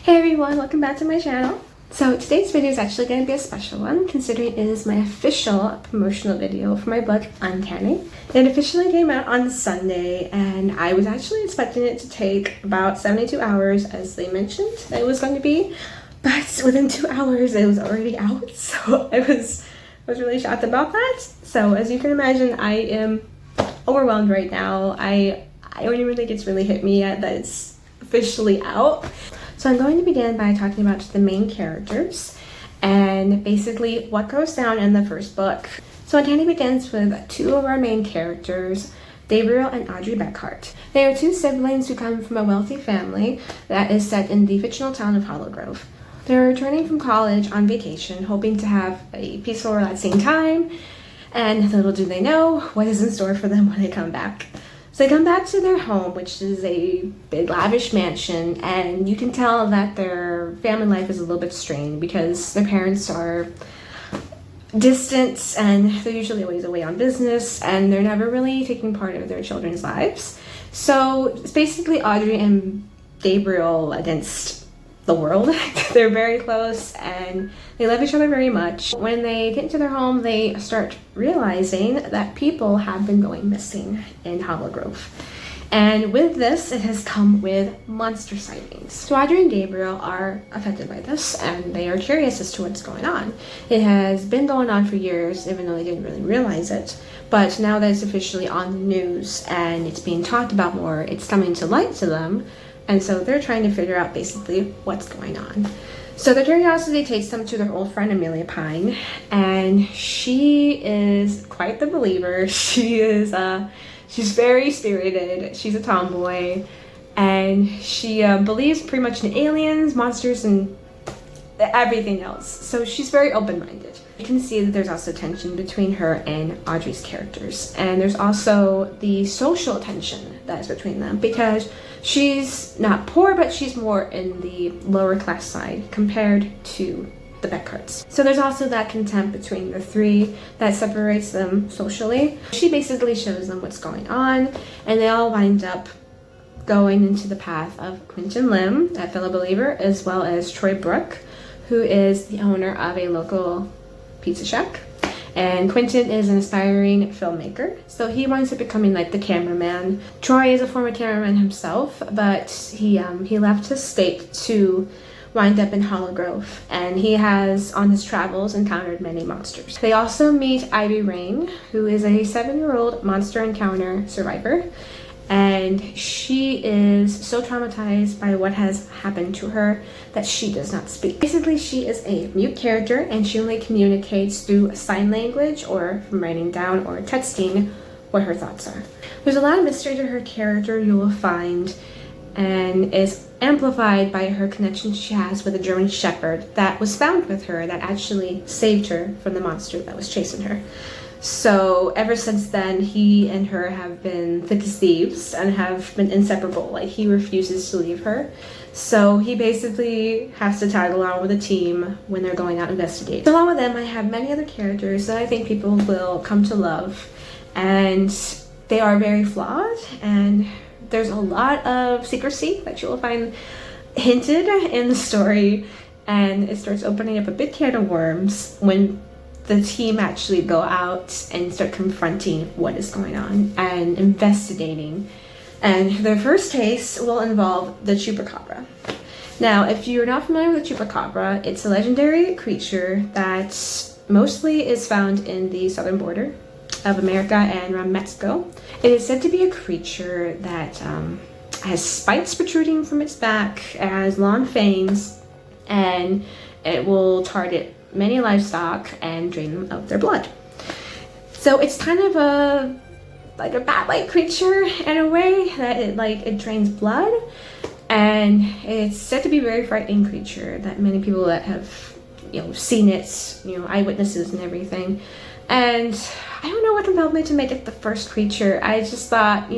Hey everyone, welcome back to my channel. So today's video is actually going to be a special one, considering it is my official promotional video for my book, Uncanny. It officially came out on Sunday, and I was actually expecting it to take about 72 hours, as they mentioned that it was going to be. But within 2 hours, it was already out, so I was really shocked about that. So as you can imagine, I am overwhelmed right now. I don't even think it's really hit me yet that it's officially out. So I'm going to begin by talking about the main characters and basically what goes down in the first book. So Uncanny begins with two of our main characters, Gabriel and Audrey Beckhart. They are two siblings who come from a wealthy family that is set in the fictional town of Hollowgrove. They're returning from college on vacation, hoping to have a peaceful, relaxing time, and little do they know what is in store for them when they come back. So they come back to their home, which is a big lavish mansion, and you can tell that their family life is a little bit strained because their parents are distant and they're usually always away on business, and they're never really taking part of their children's lives. So it's basically Audrey and Gabriel against the world. They're very close and they love each other very much. When they get into their home, they start realizing that people have been going missing in Hollowgrove. And with this, it has come with monster sightings. So Audrey and Gabriel are affected by this, and they are curious as to what's going on. It has been going on for years, even though they didn't really realize it. But now that it's officially on the news and it's being talked about more, it's coming to light to them. And so they're trying to figure out basically what's going on. So their curiosity takes them to their old friend Amelia Pine, and she is quite the believer. She's very spirited. She's a tomboy, and she believes pretty much in aliens, monsters, and everything else. So she's very open-minded. You can see that there's also tension between her and Audrey's characters, and there's also the social tension that's between them because she's not poor, but she's more in the lower class side compared to the Beckharts. So there's also that contempt between the three that separates them socially. She basically shows them what's going on, and they all wind up going into the path of Quinton Lim, a fellow believer, as well as Brooke, who is the owner of a local pizza shack. And Quinton is an aspiring filmmaker, so he winds up becoming like the cameraman. Troy is a former cameraman himself, but he left his state to wind up in Hollowgrove, and he has on his travels encountered many monsters. They also meet Rein, who is a 7-year-old monster encounter survivor, and she is so traumatized by what has happened to her that she does not speak. Basically, she is a mute character, and she only communicates through sign language or from writing down or texting what her thoughts are. There's a lot of mystery to her character, you will find, and is amplified by her connection she has with a German shepherd that was found with her that actually saved her from the monster that was chasing her. So ever since then, he and her have been thick as thieves and have been inseparable. Like, he refuses to leave her. So he basically has to tag along with the team when they're going out investigating. So along with them, I have many other characters that I think people will come to love. And they are very flawed, and there's a lot of secrecy that you will find hinted in the story. And it starts opening up a big can of worms when the team actually go out and start confronting what is going on and investigating. And their first case will involve the Chupacabra. Now, if you're not familiar with the Chupacabra, it's a legendary creature that mostly is found in the southern border of America and around Mexico. It is said to be a creature that has spikes protruding from its back, it has long fangs, and it will target many livestock and drain them of their blood. So it's kind of a bat-like creature in a way that it drains blood, and it's said to be a very frightening creature that many people that have seen it, eyewitnesses and everything. And I don't know what compelled me to make it the first creature. I just thought,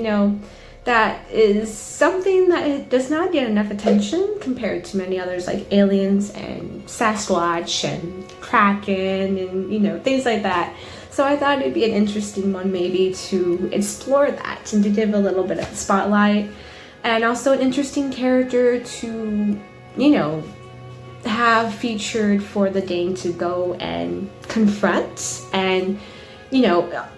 that is something that it does not get enough attention compared to many others like aliens and Sasquatch and Kraken and things like that. So I thought it'd be an interesting one maybe to explore that and to give a little bit of the spotlight, and also an interesting character to have featured for the Dane to go and confront, and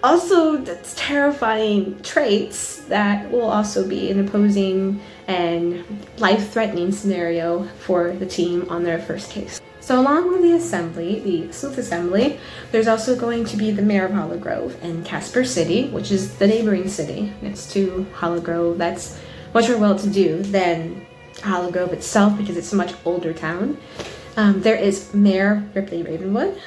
also that's terrifying traits that will also be an opposing and life-threatening scenario for the team on their first case. So along with the assembly, the Sleuth Assembly, there's also going to be the mayor of Hollowgrove and Casper City, which is the neighboring city next to Hollowgrove. That's much more well-to-do than Hollowgrove itself because it's a much older town. There is Mayor Ripley Ravenwood.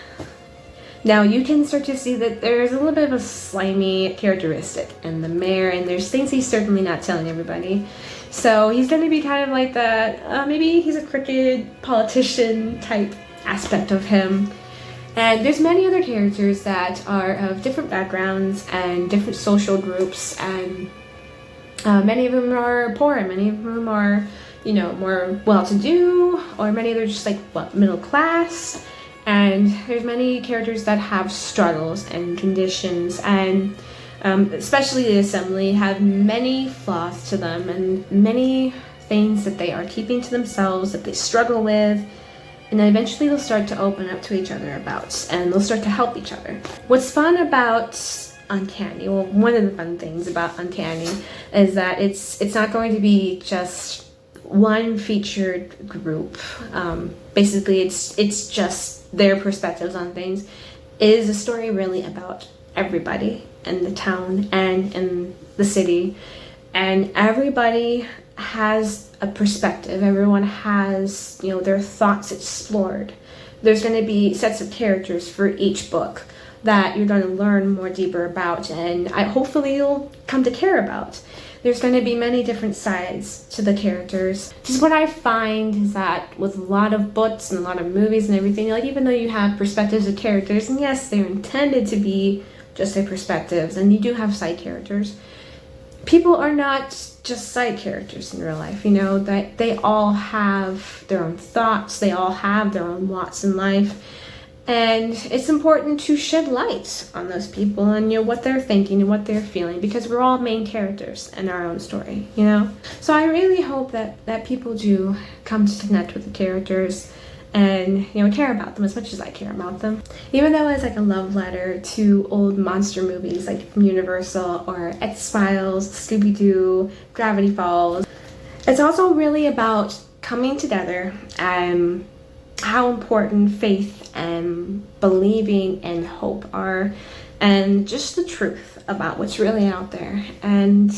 Now you can start to see that there's a little bit of a slimy characteristic in the mayor, and there's things he's certainly not telling everybody. So he's going to be kind of like that, maybe he's a crooked politician type aspect of him. And there's many other characters that are of different backgrounds and different social groups, and many of them are poor, and many of them are, more well-to-do, or many of them are just middle class. And there's many characters that have struggles and conditions, and especially the assembly have many flaws to them and many things that they are keeping to themselves that they struggle with, and then eventually they'll start to open up to each other about, and they'll start to help each other. What's fun about Uncanny, well, one of the fun things about Uncanny is that it's not going to be just one featured group. Basically it's just their perspectives on things. It is a story really about everybody in the town and in the city, and everybody has a perspective. Everyone has their thoughts explored. There's going to be sets of characters for each book that you're going to learn more deeper about, and hopefully you'll come to care about. There's going to be many different sides to the characters. Just what I find is that with a lot of books and a lot of movies and everything, even though you have perspectives of characters, and yes, they're intended to be just their perspectives, and you do have side characters, people are not just side characters in real life, that they all have their own thoughts, they all have their own wants in life. And it's important to shed light on those people and what they're thinking and what they're feeling, because we're all main characters in our own story, So I really hope that people do come to connect with the characters and care about them as much as I care about them. Even though it's like a love letter to old monster movies like from Universal or X-Files, Scooby-Doo, Gravity Falls, it's also really about coming together and how important faith and believing and hope are, and just the truth about what's really out there. And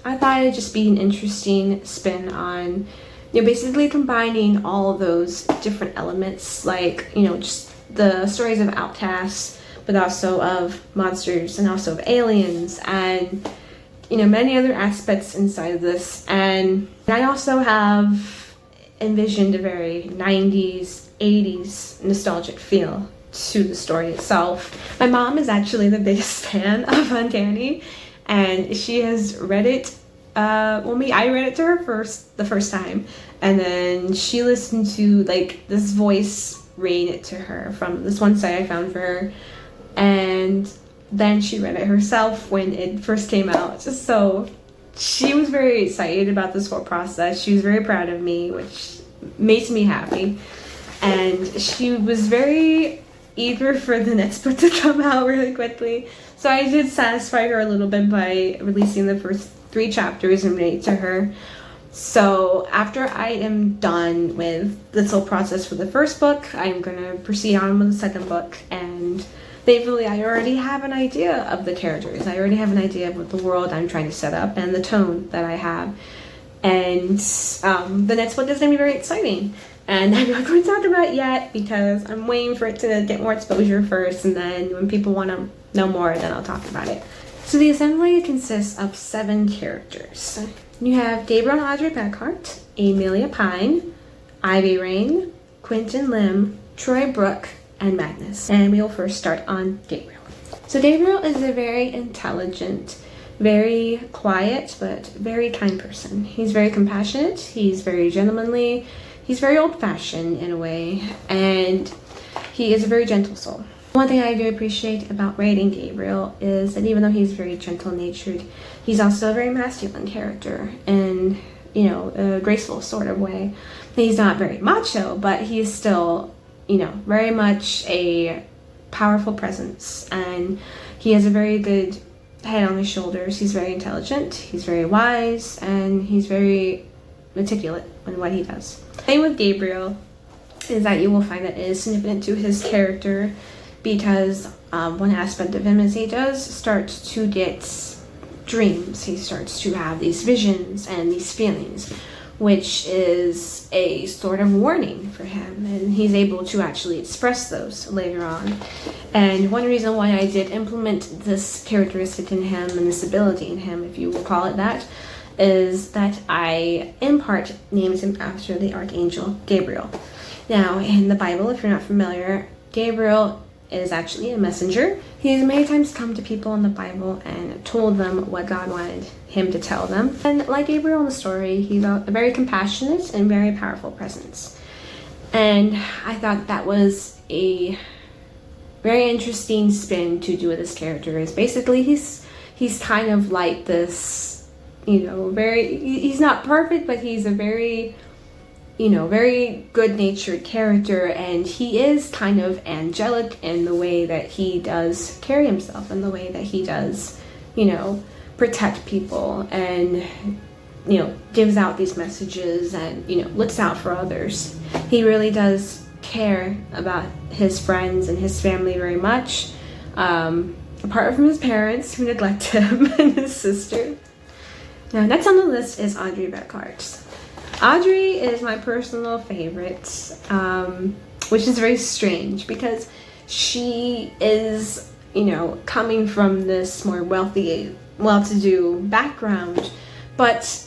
I thought it'd just be an interesting spin on basically combining all of those different elements, just the stories of outcasts, but also of monsters and also of aliens, and many other aspects inside of this. And I also have envisioned a very 90s 80s nostalgic feel to the story itself. My mom is actually the biggest fan of Uncanny, and she has read it. I read it to her the first time, and then she listened to this voice read it to her from this one site I found for her, and then she read it herself when it first came out. So she was very excited about this whole process. She was very proud of me, which makes me happy. And she was very eager for the next book to come out really quickly. So I did satisfy her a little bit by releasing the first 3 chapters and read it to her. So after I am done with this whole process for the first book, I'm going to proceed on with the second book. And thankfully, I already have an idea of the characters. I already have an idea of what the world I'm trying to set up and the tone that I have. And the next book is going to be very exciting. And I'm not going to talk about it yet because I'm waiting for it to get more exposure first, and then when people want to know more, then I'll talk about it. So the assembly consists of 7 characters. You have Gabriel and Audrey Beckhart, Amelia Pine, Rein, Quinton Lim, Brooke, and Magnus. And we will first start on Gabriel. So Gabriel is a very intelligent, very quiet, but very kind person. He's very compassionate, he's very gentlemanly, he's very old-fashioned in a way, and he is a very gentle soul. One thing I do appreciate about writing Gabriel is that even though he's very gentle-natured, he's also a very masculine character in, a graceful sort of way. He's not very macho, but he's still, very much a powerful presence, and he has a very good head on his shoulders. He's very intelligent, he's very wise, and he's very meticulous in what he does. The thing with Gabriel is that you will find that it is significant to his character, because one aspect of him is he does start to get dreams. He starts to have these visions and these feelings, which is a sort of warning for him, and he's able to actually express those later on. And one reason why I did implement this characteristic in him and this ability in him, if you will call it that, is that I in part named him after the archangel Gabriel. Now, in the Bible, if you're not familiar, Gabriel is actually a messenger. He has many times come to people in the Bible and told them what God wanted him to tell them. And like Gabriel in the story, he's a very compassionate and very powerful presence. And I thought that was a very interesting spin to do with this character. Is basically he's kind of like this, he's not perfect, but he's a very very good-natured character, and he is kind of angelic in the way that he does carry himself, in the way that he does, protect people, and, gives out these messages, and, looks out for others. He really does care about his friends and his family very much, apart from his parents, who neglect him, and his sister. Now, next on the list is Audrey Beckhart. Audrey is my personal favorite, which is very strange because she is, coming from this more well-to-do background, but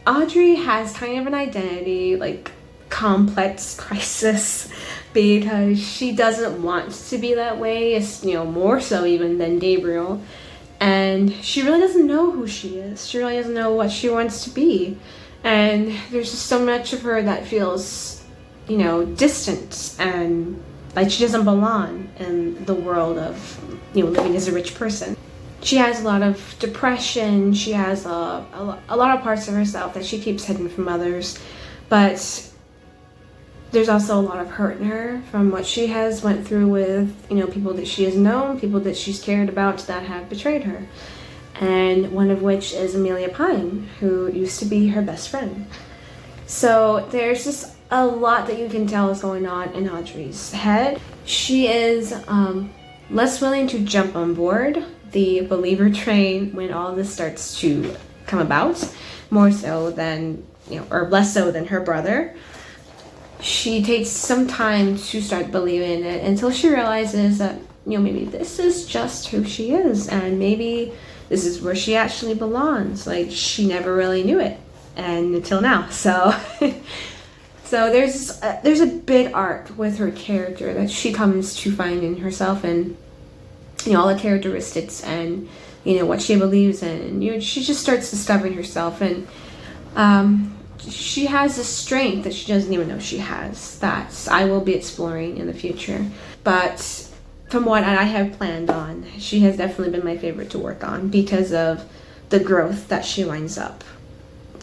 Audrey has kind of an identity, like, complex crisis, because she doesn't want to be that way, more so even than Gabriel, and she really doesn't know who she is. She really doesn't know what she wants to be. And there's just so much of her that feels, distant and like she doesn't belong in the world of, living as a rich person. She has a lot of depression. She has a lot of parts of herself that she keeps hidden from others. But there's also a lot of hurt in her from what she has went through with, people that she has known, people that she's cared about that have betrayed her. And one of which is Amelia Pine, who used to be her best friend. So there's just a lot that you can tell is going on in Audrey's head. She is less willing to jump on board the believer train when all this starts to come about, more so than, or less so than her brother. She takes some time to start believing it until she realizes that, maybe this is just who she is, and maybe this is where she actually belongs. Like, she never really knew it, and until now. So there's a bit arc with her character that she comes to find in herself, and all the characteristics and what she believes in. And she just starts discovering herself, and she has a strength that she doesn't even know she has, that I will be exploring in the future. But from what I have planned on, she has definitely been my favorite to work on because of the growth that she winds up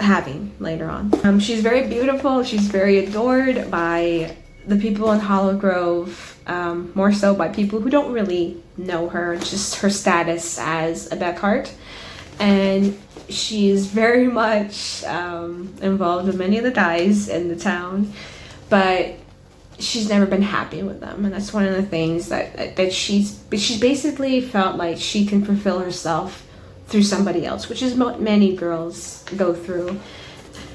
having later on. She's very beautiful. She's very adored by the people in Hollowgrove, more so by people who don't really know her, just her status as a Beckhart. And she's very much involved with many of the guys in the town, but she's never been happy with them, and that's one of the things that she's basically felt like she can fulfill herself through somebody else, which is what many girls go through.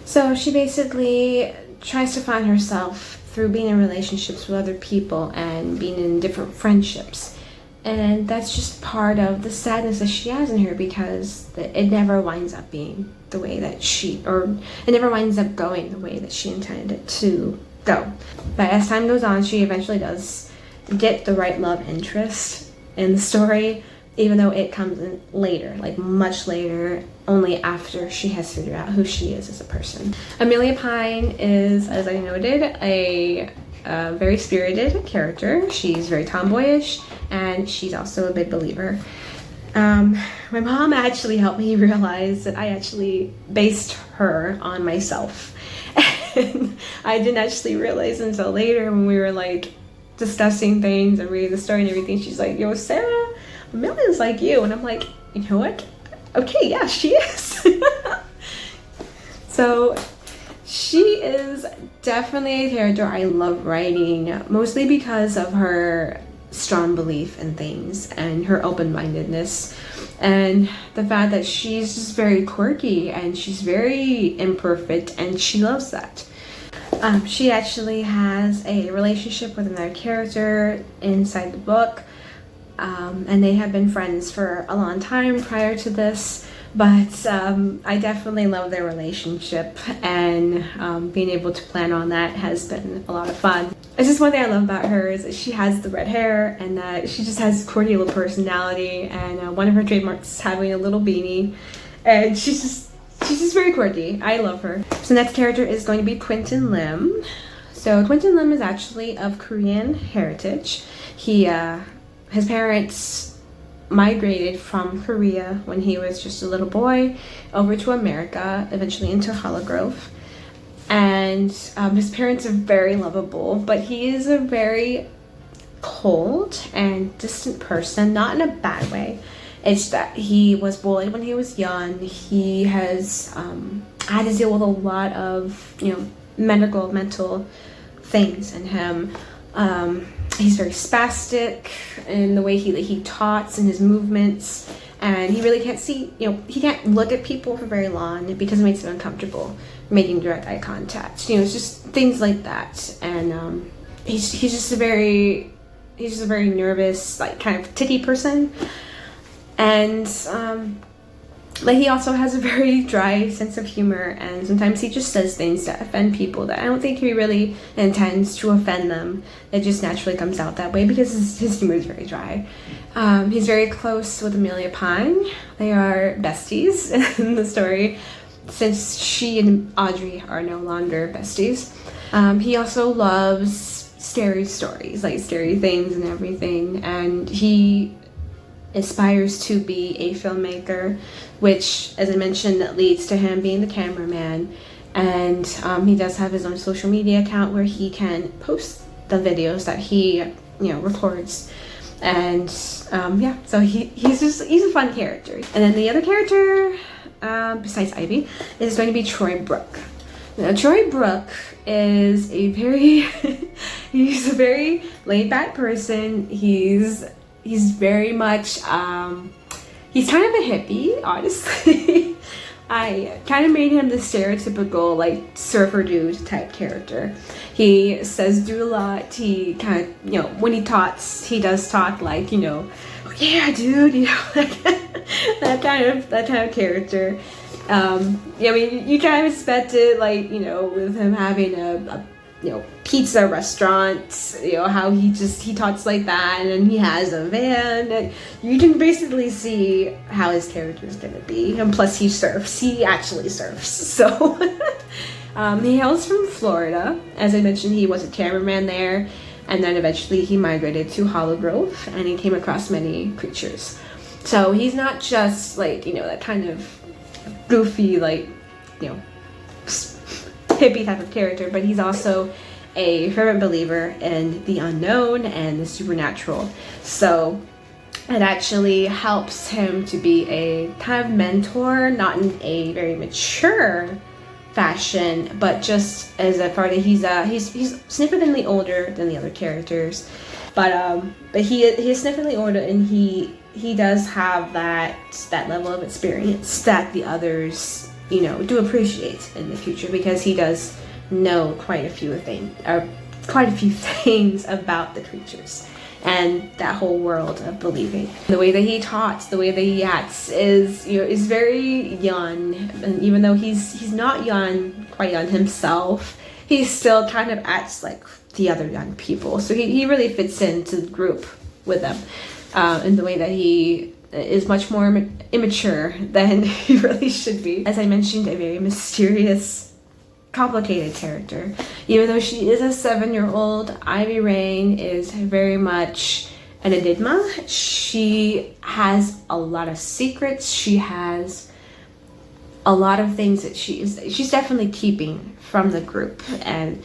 So she basically tries to find herself through being in relationships with other people and being in different friendships, and that's just part of the sadness that she has in her, because it never winds up being the way that it never winds up going the way that she intended it to go. But as time goes on, she eventually does get the right love interest in the story, even though it comes in later, like much later, only after she has figured out who she is as a person. Amelia Pine is, as I noted, a very spirited character. She's very tomboyish, and she's also a big believer. My mom actually helped me realize that I actually based her on myself. And I didn't actually realize until later when we were like discussing things and reading the story and everything. She's like, yo, Sarah, Amelia's like you. And I'm like, you know what? Okay, yeah, she is. So she is definitely a character I love writing, mostly because of her strong belief in things and her open-mindedness, and the fact that she's just very quirky and she's very imperfect, and she loves that. She actually has a relationship with another character inside the book, and they have been friends for a long time prior to this. But I definitely love their relationship, and being able to plan on that has been a lot of fun. It's just one thing I love about her is that she has the red hair, and that she just has a quirky little personality, and one of her trademarks is having a little beanie, and she's just very quirky. I love her. So the next character is going to be Quinton Lim. So Quinton Lim is actually of Korean heritage. His parents migrated from Korea when he was just a little boy over to America, eventually into Hollowgrove. And his parents are very lovable, but he is a very cold and distant person, not in a bad way. It's that he was bullied when he was young. He has had to deal with a lot of, mental things in him. He's very spastic in the way he talks and his movements, and he really can't see, he can't look at people for very long because it makes him uncomfortable making direct eye contact. It's just things like that, and he's just a very nervous, like, kind of titty person, and but he also has a very dry sense of humor, and sometimes he just says things that offend people that I don't think he really intends to offend them. It just naturally comes out that way because his humor is very dry. He's very close with Amelia Pine. They are besties in the story, since she and Audrey are no longer besties. He also loves scary stories, like scary things and everything, and he aspires to be a filmmaker, which, as I mentioned, that leads to him being the cameraman. And he does have his own social media account where he can post the videos that he records. And so he's a fun character. And then the other character besides Ivy is going to be Troy Brooke. Now, Troy Brooke is he's a very laid back person. He's very much, he's kind of a hippie, honestly. I kind of made him the stereotypical, like, surfer dude type character. He says do a lot. He kind of, when he talks, he does talk like, oh, yeah, dude, like that kind of character. You kind of expect it, like, with him having a pizza restaurants, how he talks like that, and then he has a van. You can basically see how his character is going to be, and plus he surfs. He actually surfs. So he hails from Florida. As I mentioned, he was a cameraman there, and then eventually he migrated to Hollowgrove, and he came across many creatures. So he's not just like, that kind of goofy, like, hippie type of character, but he's also a fervent believer in the unknown and the supernatural. So it actually helps him to be a kind of mentor, not in a very mature fashion, but just as a part of he's significantly older than the other characters, but he is significantly older, and he does have that level of experience that the others do appreciate in the future, because he does know quite a few things about the creatures and that whole world of believing. The way that he talks, the way that he acts is very young, and even though he's not quite young himself, he still kind of acts like the other young people. So he really fits into the group with them, in the way that he is much more immature than he really should be. As I mentioned, a very mysterious, complicated character. Even though she is a 7-year-old, Ivy Rein is very much an enigma. She has a lot of secrets. She has a lot of things that she's definitely keeping from the group. And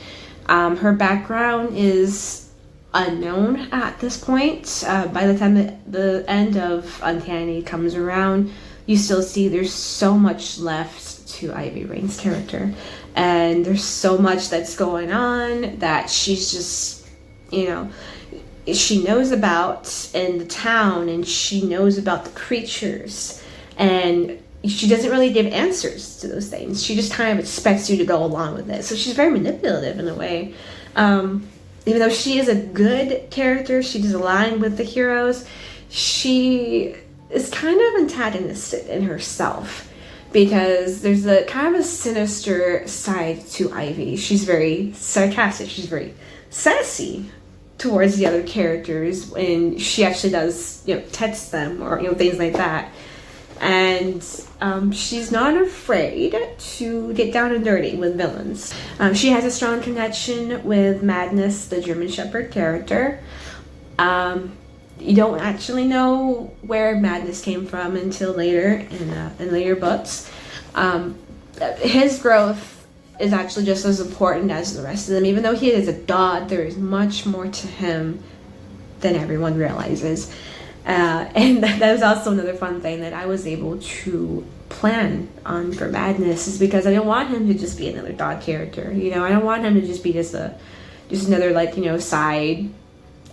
her background is unknown at this point. By the time that the end of Uncanny comes around, you still see there's so much left to Ivy Rein's character, and there's so much that's going on that she's just, she knows about in the town, and she knows about the creatures, and she doesn't really give answers to those things. She just kind of expects you to go along with it. So she's very manipulative in a way. Even though she is a good character, she does align with the heroes, she is kind of antagonistic in herself, because there's a kind of a sinister side to Ivy. She's very sarcastic, she's very sassy towards the other characters when she actually does, text them or, things like that. And she's not afraid to get down and dirty with villains. She has a strong connection with Magnus, the German Shepherd character. You don't actually know where Magnus came from until later in later books. His growth is actually just as important as the rest of them. Even though he is a god, there is much more to him than everyone realizes. And that was also another fun thing that I was able to plan on for Magnus, is because I don't want him to just be another dog character. I don't want him to just be just another side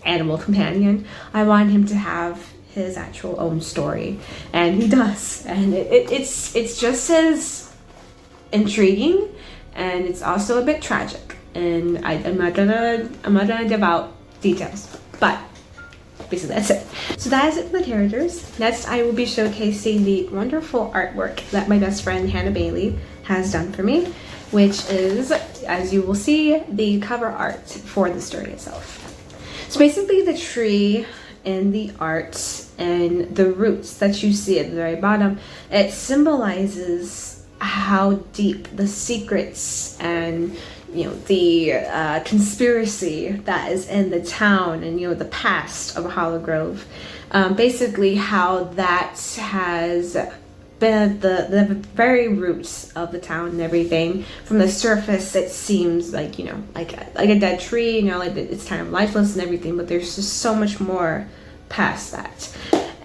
animal companion. I want him to have his actual own story, and he does. And it's just as intriguing, and it's also a bit tragic. And I'm not gonna give out details, but basically that's it. So that is it for the characters. Next, I will be showcasing the wonderful artwork that my best friend Hannah Bailey has done for me, which is, as you will see, the cover art for the story itself. So basically the tree and the art and the roots that you see at the very bottom, it symbolizes how deep the secrets and the conspiracy that is in the town and the past of Hollowgrove. Basically how that has been the very roots of the town and everything. From the surface, it seems like like a dead tree, like it's kind of lifeless and everything, but there's just so much more past that.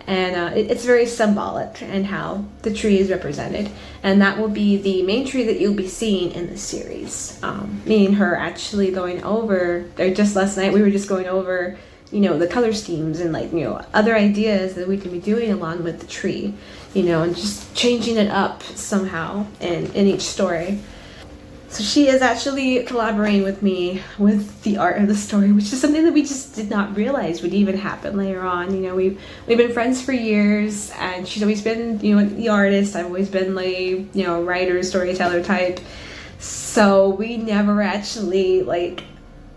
And it's very symbolic in how the tree is represented, and that will be the main tree that you'll be seeing in the series. Me and her actually going over, or just last night we were just going over the color schemes and other ideas that we can be doing along with the tree, and just changing it up somehow in each story. So she is actually collaborating with me with the art of the story, which is something that we just did not realize would even happen later on. We've been friends for years, and she's always been the artist. I've always been writer, storyteller type. So we never actually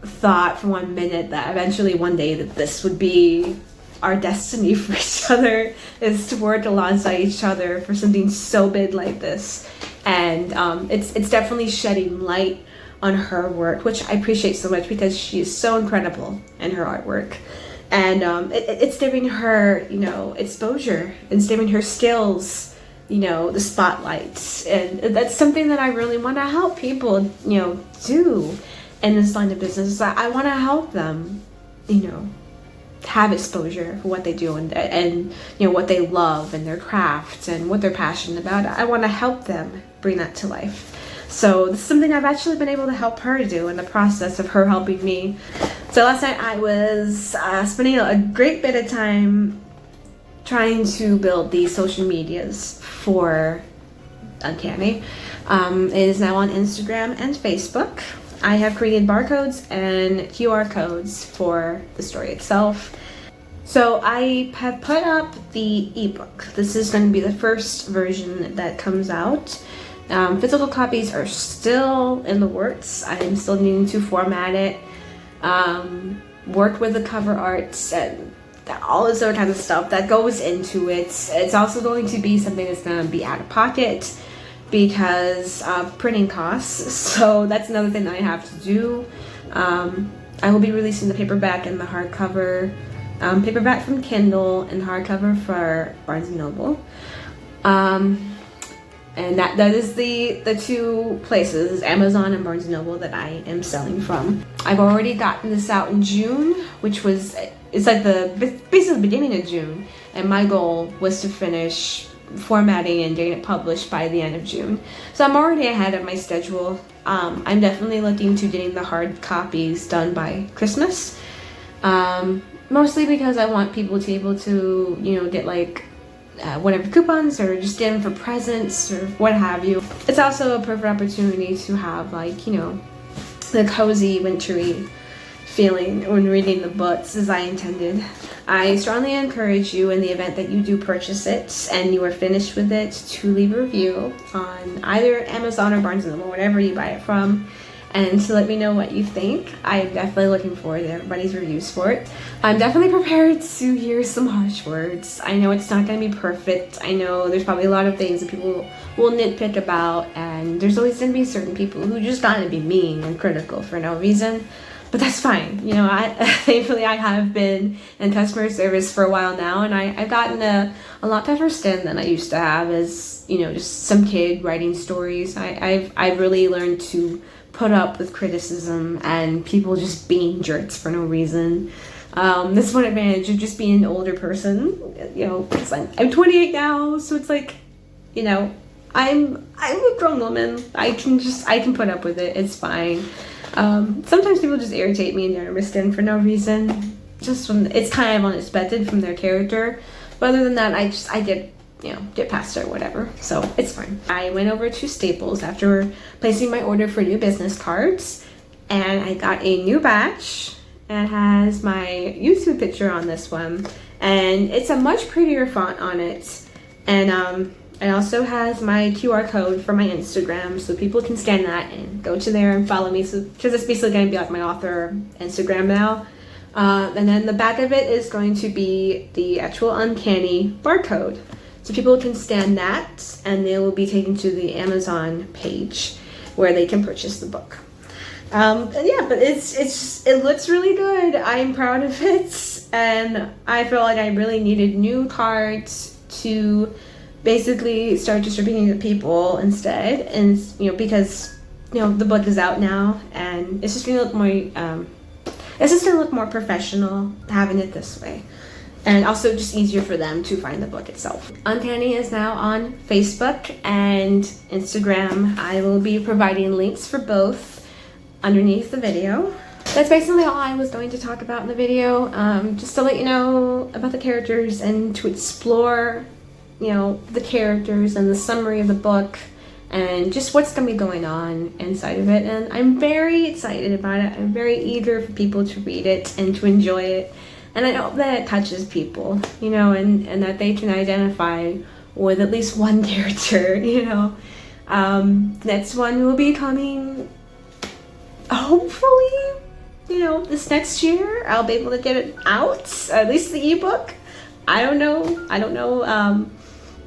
thought for 1 minute that eventually one day that this would be our destiny for each other, is to work alongside each other for something so big like this. And it's definitely shedding light on her work, which I appreciate so much, because she is so incredible in her artwork. And it's giving her exposure, it's giving her skills the spotlight. And that's something that I really want to help people do in this line of business. I want to help them have exposure for what they do and what they love and their craft and what they're passionate about. I want to help them bring that to life. So this is something I've actually been able to help her do in the process of her helping me. So last night I was spending a great bit of time trying to build the social medias for Uncanny. It is now on Instagram and Facebook. I have created barcodes and QR codes for the story itself. So I have put up the ebook. This is going to be the first version that comes out. Physical copies are still in the works. I am still needing to format it, work with the cover arts, and all this other kind of stuff that goes into it. It's also going to be something that's going to be out of pocket because of printing costs. So that's another thing that I have to do. I will be releasing the paperback and the hardcover. Paperback from Kindle and hardcover for Barnes & Noble. And that is the two places, Amazon and Barnes & Noble, that I am selling from. I've already gotten this out in June, which was, it's like basically the beginning of June. And my goal was to finish formatting and getting it published by the end of June. So I'm already ahead of my schedule. I'm definitely looking to getting the hard copies done by Christmas. Mostly because I want people to be able to, you know, get like whatever coupons or just get them for presents or what have you. It's also a perfect opportunity to have like, you know, the cozy wintry feeling when reading the books as I intended. I strongly encourage you, in the event that you do purchase it and you are finished with it, to leave a review on either Amazon or Barnes & Noble, whatever you buy it from, and to let me know what you think. I'm definitely looking forward to everybody's reviews for it. I'm definitely prepared to hear some harsh words. I know it's not going to be perfect. I know there's probably a lot of things that people will nitpick about, and there's always going to be certain people who just got to be mean and critical for no reason. But that's fine. You know, thankfully I have been in customer service for a while now, and I've gotten a lot tougher skin than I used to have as, you know, just some kid writing stories. I've really learned to put up with criticism and people just being jerks for no reason. This is one advantage of just being an older person. You know, it's like, I'm 28 now, so it's like, you know, I'm a grown woman. I can put up with it. It's fine. Sometimes people just irritate me and get under my skin for no reason. Just when it's kind of unexpected from their character. But other than that, I get past it or whatever. So it's fine. I went over to Staples after placing my order for new business cards, and I got a new batch. It has my YouTube picture on this one, and it's a much prettier font on it. And it also has my QR code for my Instagram, so people can scan that and go to there and follow me. So, because it's basically going to be like my author Instagram now. And then the back of it is going to be the actual Uncanny barcode. So people can scan that, and they will be taken to the Amazon page where they can purchase the book. But it looks really good. I'm proud of it, and I feel like I really needed new cards to basically start distributing to people instead, and you know, because you know the book is out now, and it's just gonna look more professional having it this way, and also just easier for them to find the book itself. Uncanny is now on Facebook and Instagram. I will be providing links for both underneath the video. That's basically all I was going to talk about in the video, just to let you know about the characters and to explore, you know, the characters and the summary of the book and just what's going to be going on inside of it. And I'm very excited about it. I'm very eager for people to read it and to enjoy it. And I hope that it touches people, you know, and that they can identify with at least one character, you know. Next one will be coming, hopefully, you know, this next year. I'll be able to get it out, at least the ebook. I don't know.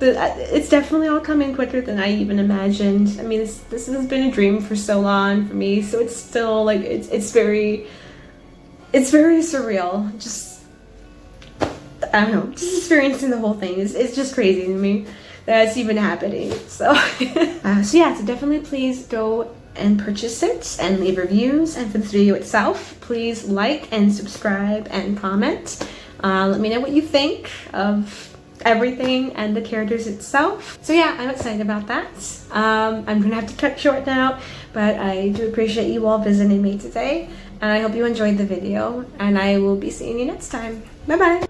It's definitely all coming quicker than I even imagined. I mean, this has been a dream for so long for me, so it's still like it's very surreal. Just, I don't know, just experiencing the whole thing is just crazy to me that it's even happening. So so definitely please go and purchase it and leave reviews. And for this video itself, please like and subscribe and comment. Let me know what you think of everything and the characters itself. So yeah, I'm excited about that. I'm gonna have to cut short now, but I do appreciate you all visiting me today, and I hope you enjoyed the video, and I will be seeing you next time. Bye bye.